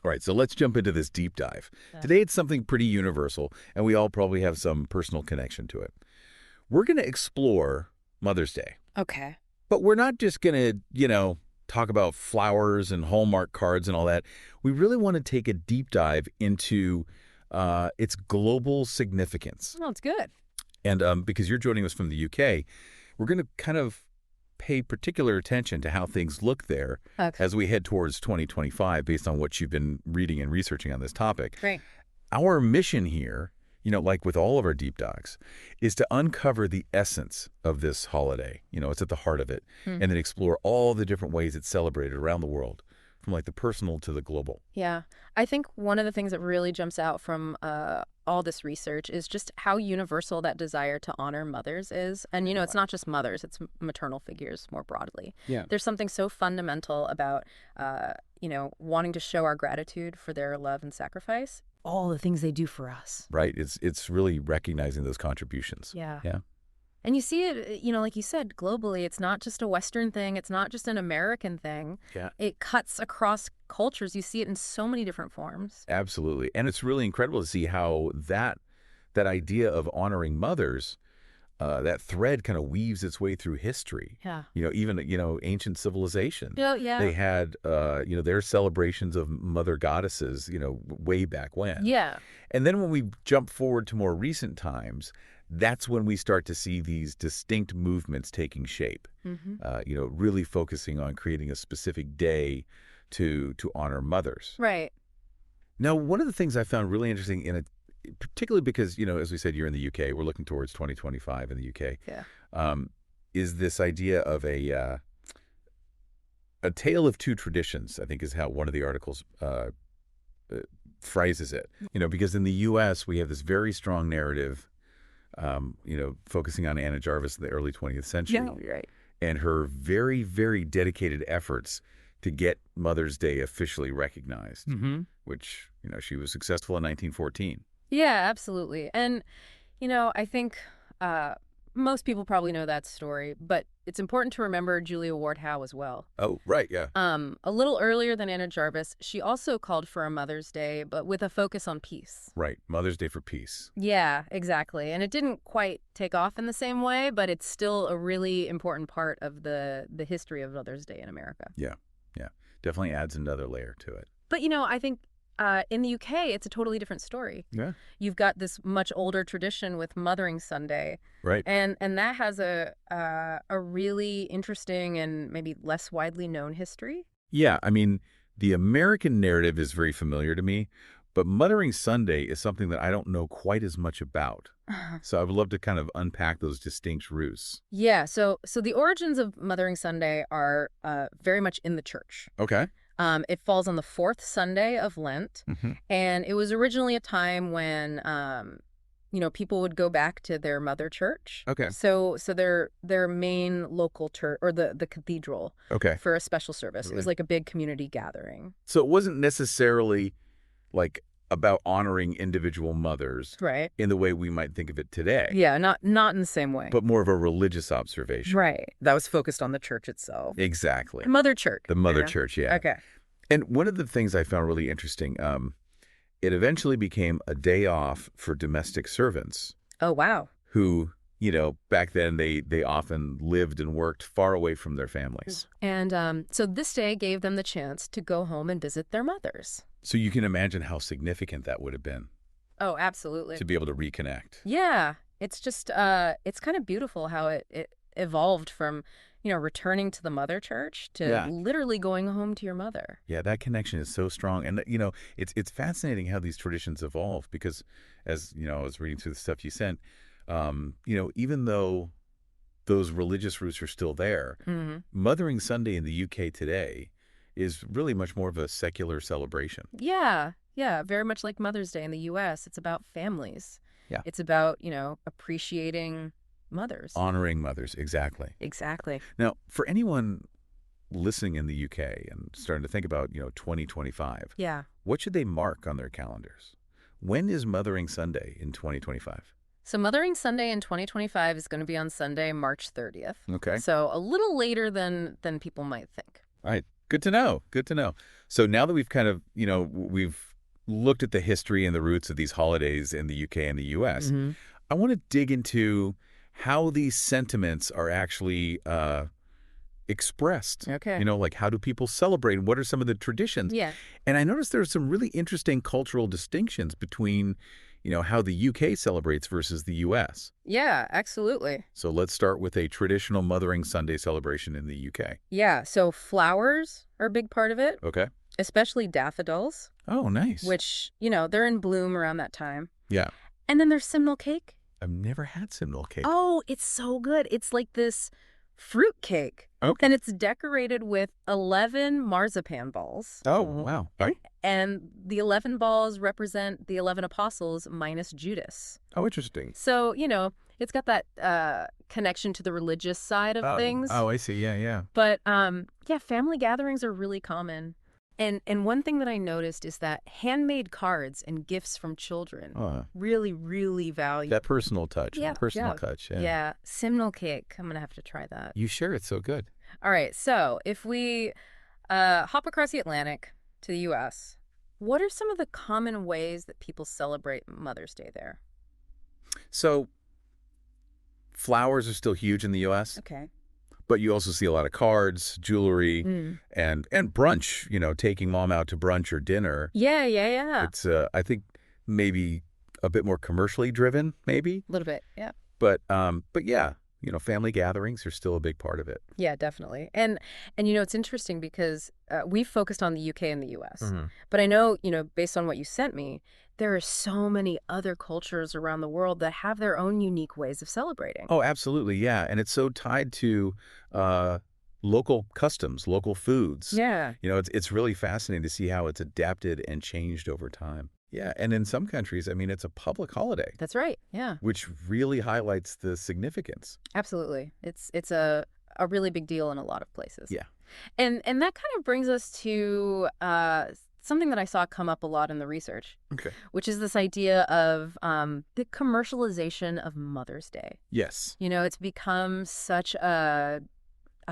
All right, so let's jump into this deep dive. Yeah. Today it's something pretty universal, and we all probably have some personal connection to it. We're going to explore Mother's Day. Okay. But we're not just going to, talk about flowers and Hallmark cards and all that. We really want to take a deep dive into its global significance. Well, it's good. And because you're joining us from the UK, we're going to kind of pay particular attention to how things look there as we head towards 2025 based on what you've been reading and researching on this topic. Great. Our mission here, like with all of our deep dives, is to uncover the essence of this holiday. It's at the heart of it. And then explore all the different ways it's celebrated around the world, from like the personal to the global. Yeah. I think one of the things that really jumps out from all this research is just how universal that desire to honor mothers is. And, it's not just mothers, it's maternal figures more broadly. Yeah. There's something so fundamental about, wanting to show our gratitude for their love and sacrifice. All the things they do for us. Right. It's really recognizing those contributions. Yeah. Yeah. And you see it, like you said, globally. It's not just a Western thing. It's not just an American thing. Yeah. It cuts across cultures. You see it in so many different forms. Absolutely. And it's really incredible to see how that idea of honoring mothers, that thread kind of weaves its way through history. Yeah. Even, ancient civilization. Yeah. They had, their celebrations of mother goddesses, way back when. Yeah. And then when we jump forward to more recent times, that's when we start to see these distinct movements taking shape, really focusing on creating a specific day to honor mothers. Right. Now, one of the things I found really interesting in it, particularly because, as we said, you're in the UK, we're looking towards 2025 in the UK, is this idea of a tale of two traditions, I think is how one of the articles phrases it. Because in the US, we have this very strong narrative, focusing on Anna Jarvis in the early 20th century. Yeah, right. And her very, very dedicated efforts to get Mother's Day officially recognized, which, she was successful in 1914. Yeah, absolutely. And, I think most people probably know that story, but it's important to remember Julia Ward Howe as well. Oh, right, yeah. A little earlier than Anna Jarvis, she also called for a Mother's Day, but with a focus on peace. Right, Mother's Day for peace. Yeah, exactly. And it didn't quite take off in the same way, but it's still a really important part of the history of Mother's Day in America. Yeah. Definitely adds another layer to it. But, I think in the UK, it's a totally different story. Yeah. You've got this much older tradition with Mothering Sunday. Right. And that has a really interesting and maybe less widely known history. Yeah, I mean, the American narrative is very familiar to me, but Mothering Sunday is something that I don't know quite as much about. So I would love to kind of unpack those distinct roots. Yeah, so the origins of Mothering Sunday are very much in the church. Okay. It falls on the fourth Sunday of Lent, and it was originally a time when, people would go back to their mother church. Okay. So their main local church, or the cathedral, for a special service. It was like a big community gathering. So it wasn't necessarily like about honoring individual mothers, right, in the way we might think of it today. Yeah, not in the same way. But more of a religious observation. Right. That was focused on the church itself. Exactly. Mother church. The mother church, yeah. Okay. And one of the things I found really interesting, it eventually became a day off for domestic servants. Oh, wow. Who, back then they often lived and worked far away from their families. And so this day gave them the chance to go home and visit their mothers. So you can imagine how significant that would have been. Oh, absolutely. To be able to reconnect. Yeah. It's just, it's kind of beautiful how it evolved from, returning to the mother church to literally going home to your mother. Yeah, that connection is so strong. And, it's fascinating how these traditions evolve because, as, I was reading through the stuff you sent, even though those religious roots are still there, Mothering Sunday in the UK today is really much more of a secular celebration. Yeah, very much like Mother's Day in the U.S. It's about families. Yeah. It's about, appreciating mothers. Honoring mothers, exactly. Exactly. Now, for anyone listening in the UK and starting to think about, 2025, what should they mark on their calendars? When is Mothering Sunday in 2025? So Mothering Sunday in 2025 is going to be on Sunday, March 30th. Okay. So a little later than people might think. All right. Good to know. Good to know. So now that we've kind of, we've looked at the history and the roots of these holidays in the UK and the US, Hmm. I want to dig into how these sentiments are actually expressed. Okay. Like how do people celebrate and what are some of the traditions? Yeah. And I noticed there are some really interesting cultural distinctions between, how the UK celebrates versus the US. Yeah, absolutely. So let's start with a traditional Mothering Sunday celebration in the UK. Yeah, so flowers are a big part of it, Okay. especially daffodils, Oh, nice. which, they're in bloom around that time. Yeah. And then there's simnel cake. I've never had simnel cake. Oh, it's so good. It's like this fruit cake. Okay. And it's decorated with 11 marzipan balls. Oh, wow. All right. And the 11 balls represent the 11 apostles minus Judas. Oh, interesting. So, it's got that connection to the religious side of things. Oh, I see. Yeah, yeah. But, yeah, family gatherings are really common. And one thing that I noticed is that handmade cards and gifts from children really, really value. That personal touch. Yeah, Personal touch. Yeah. Yeah, simnel cake. I'm going to have to try that. You share it so good. All right, so if we hop across the Atlantic to the U.S., what are some of the common ways that people celebrate Mother's Day there? So flowers are still huge in the U.S., Okay. but you also see a lot of cards, jewelry, and brunch, taking mom out to brunch or dinner. Yeah, yeah, yeah. It's, I think, maybe a bit more commercially driven, maybe. A little bit, yeah. But yeah, family gatherings are still a big part of it. Yeah, definitely. And it's interesting because we've focused on the UK and the US. But I know, based on what you sent me, there are so many other cultures around the world that have their own unique ways of celebrating. Oh, absolutely, yeah. And it's so tied to local customs, local foods. Yeah. It's really fascinating to see how it's adapted and changed over time. Yeah, and in some countries, I mean, it's a public holiday. That's right, yeah. Which really highlights the significance. Absolutely. It's a really big deal in a lot of places. Yeah. And that kind of brings us to something that I saw come up a lot in the research. Okay. Which is this idea of the commercialization of Mother's Day. Yes. It's become such a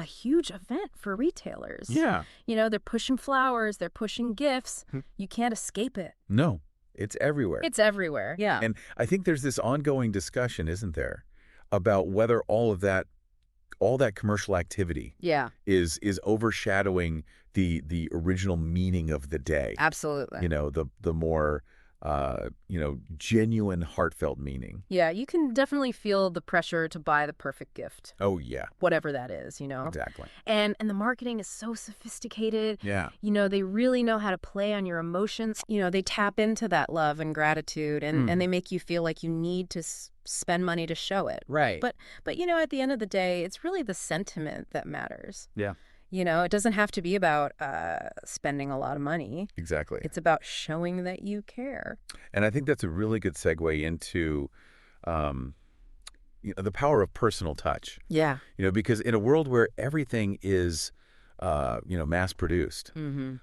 huge event for retailers. Yeah. They're pushing flowers, they're pushing gifts. You can't escape it. No, it's everywhere. It's everywhere. Yeah. And I think there's this ongoing discussion, isn't there, about whether all that commercial activity is overshadowing the original meaning of the day. Absolutely. The more genuine, heartfelt meaning. Yeah, you can definitely feel the pressure to buy the perfect gift. Oh, yeah. Whatever that is, Exactly. And the marketing is so sophisticated. Yeah. They really know how to play on your emotions. They tap into that love and gratitude, and they make you feel like you need to spend money to show it. Right. But at the end of the day, it's really the sentiment that matters. Yeah. It doesn't have to be about spending a lot of money. Exactly. It's about showing that you care. And I think that's a really good segue into the power of personal touch. Yeah. Because in a world where everything is, mass-produced,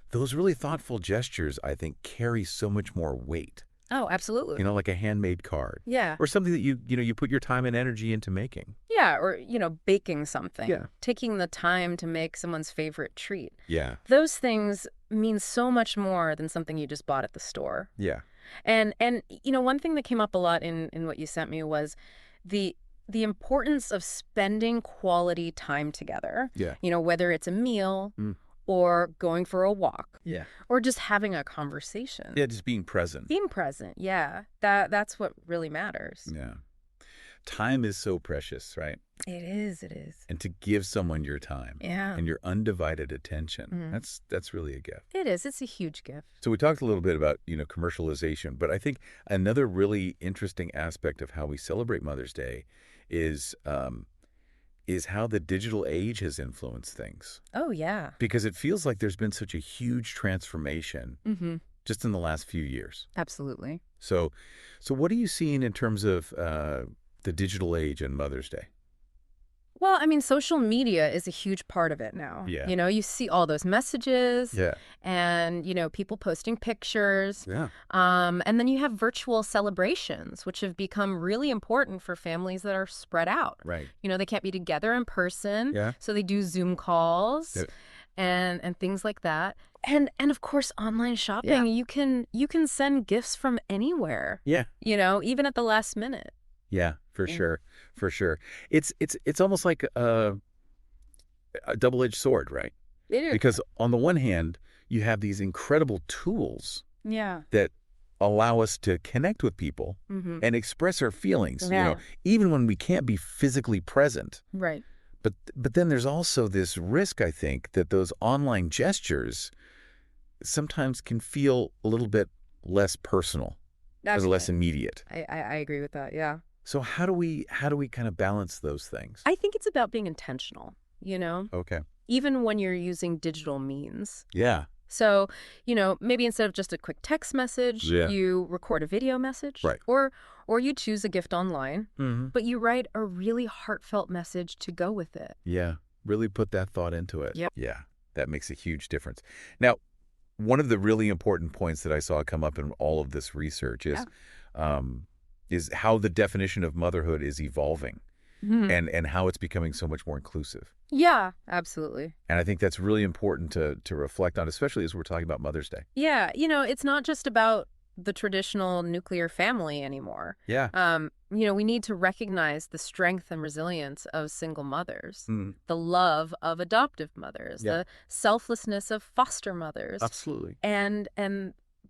those really thoughtful gestures, I think, carry so much more weight. Oh, absolutely. Like a handmade card. Yeah. Or something that you put your time and energy into making. Yeah, or, baking something. Yeah. Taking the time to make someone's favorite treat. Yeah. Those things mean so much more than something you just bought at the store. Yeah. And one thing that came up a lot in what you sent me was the importance of spending quality time together. Yeah. Whether it's a meal or going for a walk. Yeah. Or just having a conversation. Yeah, just being present. Being present, yeah. That's what really matters. Yeah. Time is so precious, right? It is. And to give someone your time and your undivided attention, that's really a gift. It is. It's a huge gift. So we talked a little bit about, commercialization, but I think another really interesting aspect of how we celebrate Mother's Day is how the digital age has influenced things. Oh, yeah. Because it feels like there's been such a huge transformation just in the last few years. Absolutely. So what are you seeing in terms of the digital age and Mother's Day? Well, I mean, social media is a huge part of it now. Yeah. You see all those messages. Yeah. And, people posting pictures. Yeah. And then you have virtual celebrations, which have become really important for families that are spread out. Right. They can't be together in person. Yeah. So they do Zoom calls. Yeah. and things like that. And of course, online shopping, you can send gifts from anywhere. Yeah. Even at the last minute. Yeah, for sure. For sure. It's almost like a double-edged sword, right? It is. Because on the one hand, you have these incredible tools Yeah. that allow us to connect with people and express our feelings, even when we can't be physically present. Right. But then there's also this risk, I think, that those online gestures sometimes can feel a little bit less personal or less immediate. I agree with that. Yeah. So how do we kind of balance those things? I think it's about being intentional, Okay. even when you're using digital means. Yeah. So, maybe instead of just a quick text message, you record a video message. Right. Or you choose a gift online, but you write a really heartfelt message to go with it. Yeah. Really put that thought into it. Yep. Yeah. That makes a huge difference. Now, one of the really important points that I saw come up in all of this research is how the definition of motherhood is evolving and how it's becoming so much more inclusive. Yeah, absolutely. And I think that's really important to reflect on, especially as we're talking about Mother's Day. Yeah, it's not just about the traditional nuclear family anymore. Yeah. We need to recognize the strength and resilience of single mothers, the love of adoptive mothers, the selflessness of foster mothers. Absolutely. And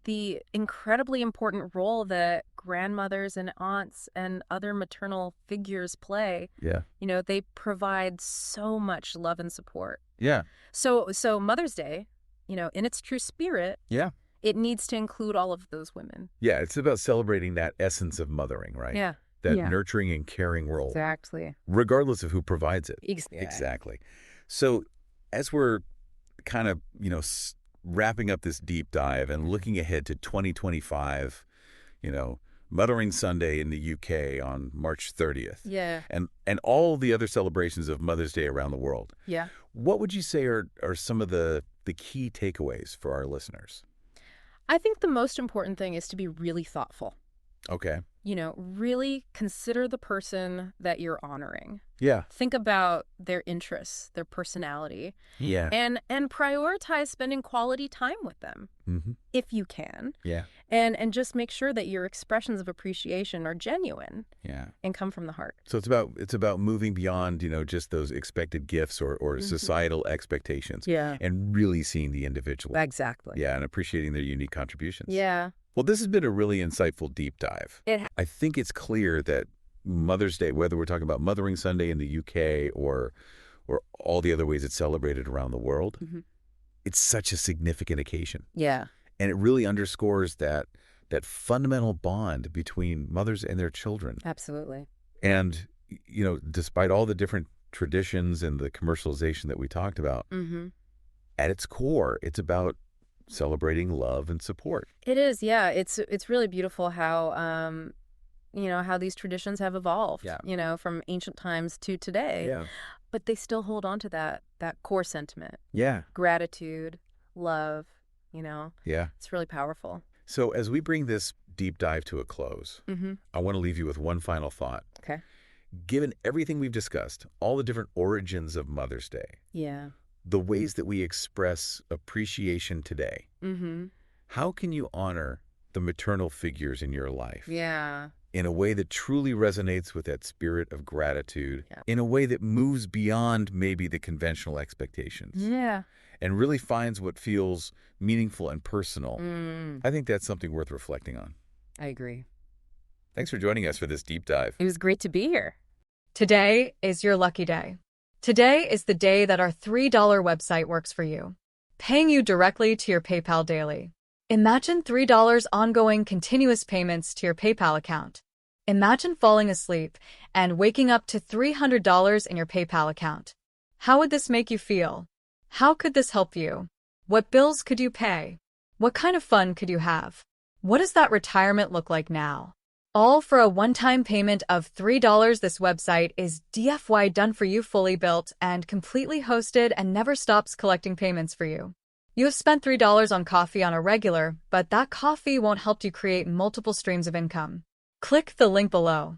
the incredibly important role that grandmothers and aunts and other maternal figures play. Yeah. They provide so much love and support. Yeah. So Mother's Day, in its true spirit, it needs to include all of those women. Yeah, it's about celebrating that essence of mothering, right? Yeah. That nurturing and caring role. Exactly. Regardless of who provides it. Exactly. So as we're kind of, wrapping up this deep dive and looking ahead to 2025, Mothering Sunday in the UK on March 30th. Yeah. And all the other celebrations of Mother's Day around the world. Yeah. What would you say are some of the key takeaways for our listeners? I think the most important thing is to be really thoughtful. Okay. Really consider the person that you're honoring. Yeah. Think about their interests, their personality. Yeah. And prioritize spending quality time with them if you can. Yeah. And just make sure that your expressions of appreciation are genuine. Yeah. And come from the heart. So it's about moving beyond, just those expected gifts or societal expectations. Yeah. And really seeing the individual. Exactly. Yeah, and appreciating their unique contributions. Yeah. Well, this has been a really insightful deep dive. I think it's clear that Mother's Day, whether we're talking about Mothering Sunday in the UK or all the other ways it's celebrated around the world, it's such a significant occasion. Yeah. And it really underscores that fundamental bond between mothers and their children. Absolutely. And, despite all the different traditions and the commercialization that we talked about, at its core, it's about celebrating love and support. It is, yeah. It's really beautiful how how these traditions have evolved, from ancient times to today. Yeah. But they still hold on to that core sentiment. Yeah. Gratitude, love, Yeah. It's really powerful. So as we bring this deep dive to a close, I want to leave you with one final thought. Okay. Given everything we've discussed, all the different origins of Mother's Day, Yeah. the ways that we express appreciation today, how can you honor the maternal figures in your life Yeah. in a way that truly resonates with that spirit of gratitude, in a way that moves beyond maybe the conventional expectations, and really finds what feels meaningful and personal? I think that's something worth reflecting on. I agree. Thanks for joining us for this deep dive. It was great to be here. Today is your lucky day. Today is the day that our $3 website works for you, paying you directly to your PayPal daily. Imagine $3 ongoing continuous payments to your PayPal account. Imagine falling asleep and waking up to $300 in your PayPal account. How would this make you feel? How could this help you? What bills could you pay? What kind of fun could you have? What does that retirement look like now? All for a one-time payment of $3. This website is DFY done for you, fully built and completely hosted, and never stops collecting payments for you. You have spent $3 on coffee on a regular, but that coffee won't help you create multiple streams of income. Click the link below.